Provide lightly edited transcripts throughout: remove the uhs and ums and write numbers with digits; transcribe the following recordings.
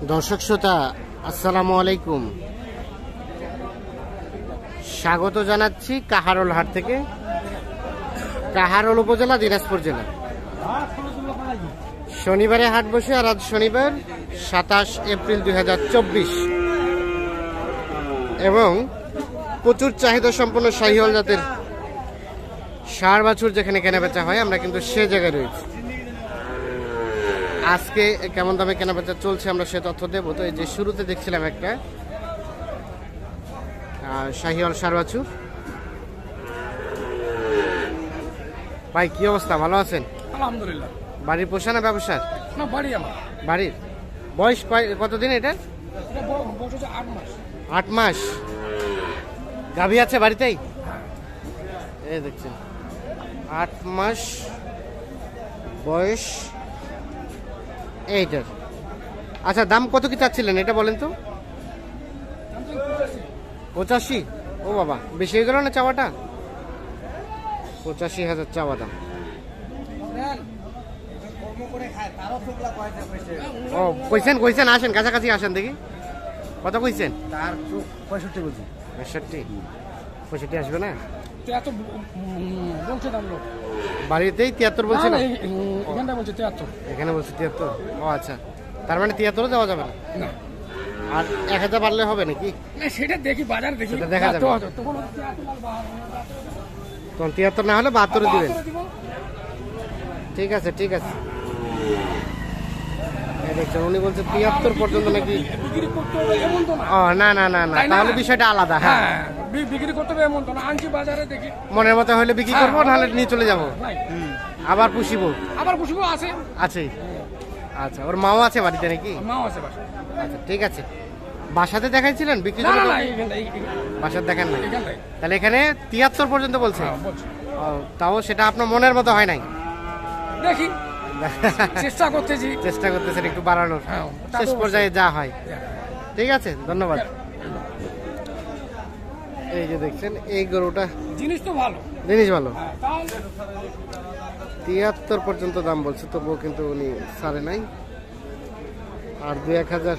দর্শক শ্রোতা আসসালামু আলাইকুম, স্বাগত জানাচ্ছি কাহারোল হাট থেকে। কাহারোল উপজেলা, দিনাজপুর জেলা। শনিবারে হাট বসে, আর আজ শনিবার 27 এপ্রিল 2024 এবং প্রচুর চাহিদা সম্পন্ন শাহিওয়াল জাতের ষাঁড় বাছুর যেখানে কেনাবেচা হয়, আমরা কিন্তু সে জায়গায় রয়েছি। আজকে কেমন দামে কেনাবেচা চলছে আমরা সে তথ্য দেবো। তো এই যে শুরুতে দেখছিলাম একটা শাহিওয়াল ষাঁড় বাছুর। ভাই কি অবস্থা, ভালো আছেন? আলহামদুলিল্লাহ। বাড়ির পোষা না ব্যবসার? না, বাড়ি আমার। বাড়ির। বয়স কতদিন এটা? 8 মাস। গাভী আছে বাড়িতেই? এই দেখছেন 8 মাস বয়স এইটার। আচ্ছা, দাম কত কি চাচ্ছিলেন এটা বলেন তো? 85। ও বাবা, বেশি হয়ে গেল না চাওয়াটা? 85,000 চাওয়া দাম। ও কইছেন, আসেন কাছাকাছি আসেন দেখি। কত কইছেন? 65 বলছি। 65 আসবে না? বলছে দাম লোক বাড়িতেই 73 বলছে না? এখানটা বলছে 73। এখানে বলছে 73। ও আচ্ছা, তার মানে 73 দেওয়া যাবে না? না, আর 1000 বাড়লে হবে নাকি? না সেটা দেখি, বাজার দেখি, সেটা দেখা যাবে। তখন তখন 73 না হলে 72 দিবেন। ঠিক আছে ঠিক আছে। দেখছেন উনি বলছে 73 পর্যন্ত নাকি বিক্রি করতে হবে এমন তো না। ও না না না না, তাহলে বিষয়টা আলাদা। হ্যাঁ, বিক্রি করতে হবে এমন তো না। আনছি বাজারে দেখি, মনের মতো হলে বিক্রি করবো, নাহলে নিয়ে চলে যাবো, আবার পুষিব। আবার পুষবো আছে। আছেই। আচ্ছা, ওর মাও আছে বাড়িতে নাকি? মাও আছে বাসা। আচ্ছা ঠিক আছে। বাসাতে দেখাইছিলেন বিক্রি না জন্য? না, বাসার দেখেন নাই? এখানটাই তাহলে এখানে 73 পর্যন্ত বলছে। বলছি। ও, তাও সেটা আপনার মনের মতো হয় নাই? দেখি, চেষ্টা করতেছি, চেষ্টা করতেছেন একটু বাড়ানোর, হ্যাঁ, শেষ পর্যায়ে যা হয়। ঠিক আছে, ধন্যবাদ। এই যে দেখছেন এই গরুটা, জিনিস তো ভালো, জিনিস ভালো। তাহলে 73 পর্যন্ত দাম বলছে, তবুও কিন্তু উনি ছাড়ে নাই। আর 2-1000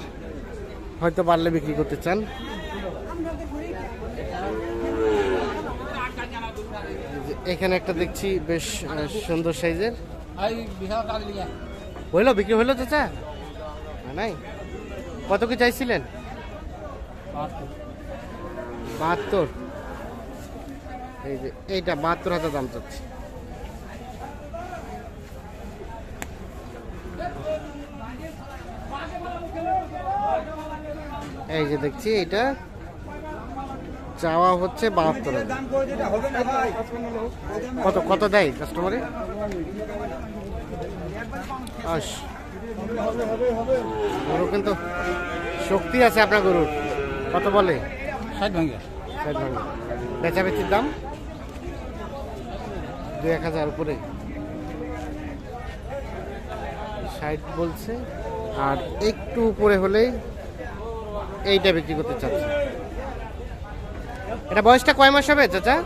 হয়তো পারলে বিক্রি করতে চান। এখানে একটা দেখছি বেশ সুন্দর সাইজের। হইলো বিক্রি হইলো চাচা? নাই। কত কি চাইছিলেন? 72। এই যে এইটা 72,000 দাম চাচ্ছি। এই যে দেখছি এটা চাওয়া হচ্ছে 72,000। কত কত দেয় কাস্টমারে? গরু কিন্তু শক্তি আছে আপনার গরুর। কত বলে? 60 ভাঙে। বেচাবেচির দাম 2-1000 উপরে, 60 বলছে। আর একটু উপরে হলেই এইটা বিক্রি করতে চাচ্ছে। এটা বয়সটা কয় মাস হবে চাচা?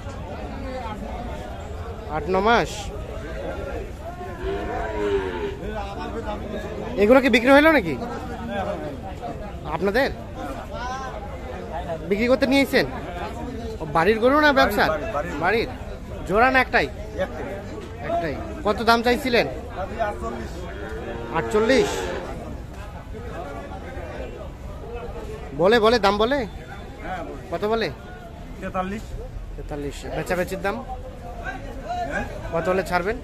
8-9 মাস। এগুলো কি বিক্রি হইলো নাকি আপনাদের? বিক্রি করতে নিয়েছেন? বাড়ির গরু না ব্যবসা? বাড়ির। জোড়া না একটাই? একটাই। কত দাম চাইছিলেন? 48 বলে দাম বলে? কত বলে? 43। বেচাবেচির দাম কত হলে ছাড়বেন?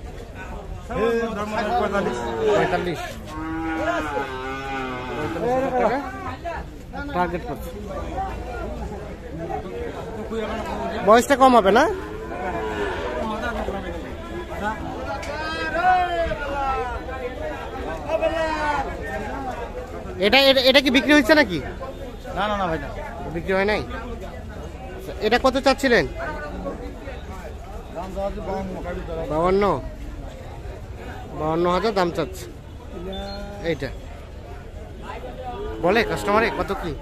45 টাকা টার্গেট করছে। বয়সটা কম হবে না? এটা কি বিক্রি হয়েছে নাকি? না না না ভাই, না বিক্রি হয় নাই। এটা কত চাচ্ছিলেন? 52,000 দাম চাচ্ছে। এইটা বলে কাস্টমারে কত কি?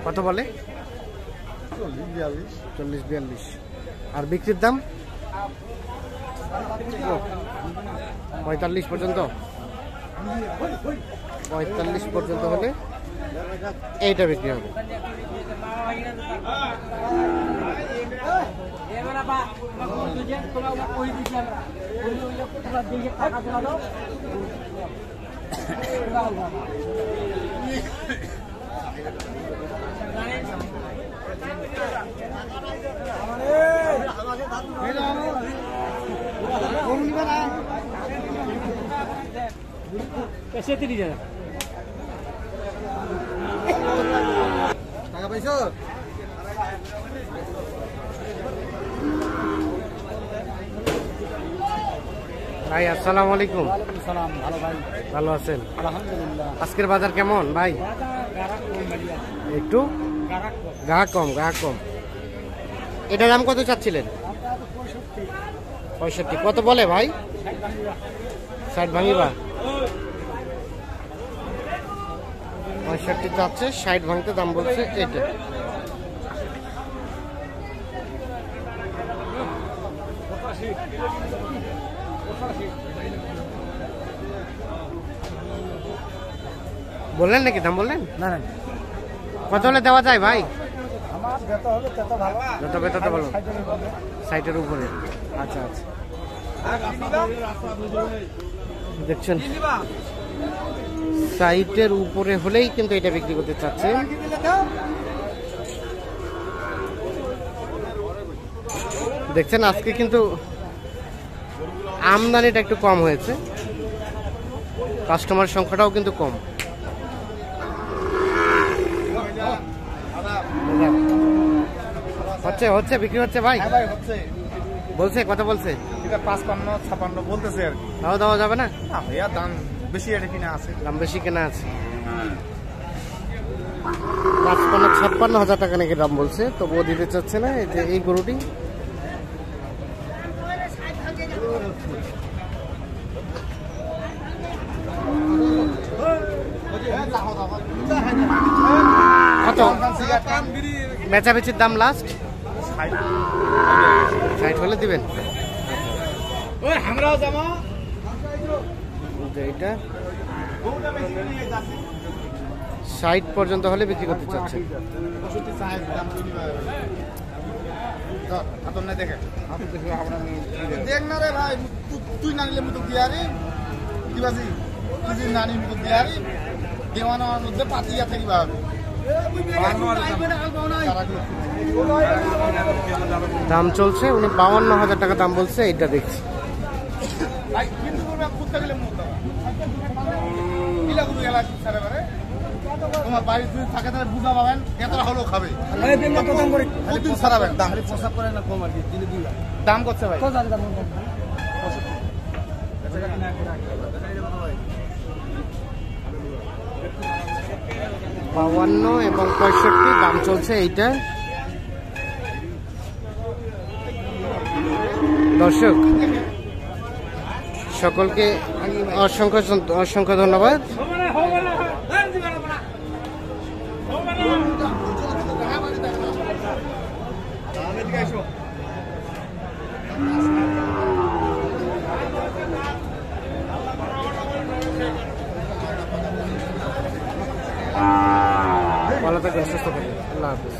কত বলে? 40-42। আর বিক্রির দাম 45 পর্যন্ত। 45 পর্যন্ত হলে এইটা বিক্রি হবে। कैसे 30,000 টাকা পাইছো? ভাই আসসালামু আলাইকুম। সালাম। ভালো ভাই, ভালো আছেন? আলহামদুলিল্লাহ। আজকের বাজার কেমন ভাই? একটু গ্রাহক কম। এটার দাম কত চাচ্ছিলেন? 65। কত বলে ভাই? 60 ভাঙিবা? 65 চাচ্ছে, 60 ভাঙতে দাম বলছে এটা। বললেন নাকি দাম বললেন? না না, কত হলে দেওয়া যায় ভাই? আমার যত হবে তত ভালো। যত হবে তত ভালো। 60-এর উপরে। আচ্ছা আচ্ছা, দেখছেন 60-এর উপরে হলেই কিন্তু এটা বিক্রি করতে চাচ্ছে। দেখছেন আজকে কিন্তু আমদানিটা একটু কম হয়েছে, কাস্টমার সংখ্যাটাও কিন্তু কম। হচ্ছে বিক্রি হচ্ছে ভাই? হ্যাঁ ভাই হচ্ছে। বলছে কত বলছে? এটা 55 56 বলতেছে আর কি। তাও দেওয়া যাবে না? না ভাইয়া দাম বেশি এটা কিনা আছে। দাম বেশি কেনা আছে। 55-56 হাজার টাকা নাকি দাম বলছে, তবুও দিতে চাচ্ছে না। এই যে এই গরুটি কত বেচাবেচির দাম লাস্ট 60 হলে দিবেন? এইটা 60 পর্যন্ত হলে বিক্রি করতে চাচ্ছে। দেখ না রে ভাই, তুই না নিলে মুতো দিয়ারি কি বাজি, তুই নানি মুতো দিয়ারি দেওয়ানোর মধ্যে পাতিয়া থাকিবা হবে। দাম চলছে, উনি 52,000 টাকা দাম বলছে। এইটা দেখছি তোমার বাড়ি যদি থাকে তাহলে বুঝা পাবেন, এতটা হলেও খাবে। প্রতিদিন সারাবেন দাম পোশাক করে না কম আর কি। দাম করছে ভাই 52 এবং 65 দাম চলছে এইটা। দর্শক সকলকে অসংখ্য ধন্যবাদ। ভালো থাকবেন, সুস্থ থাকবেন। আল্লাহ হাফিজ।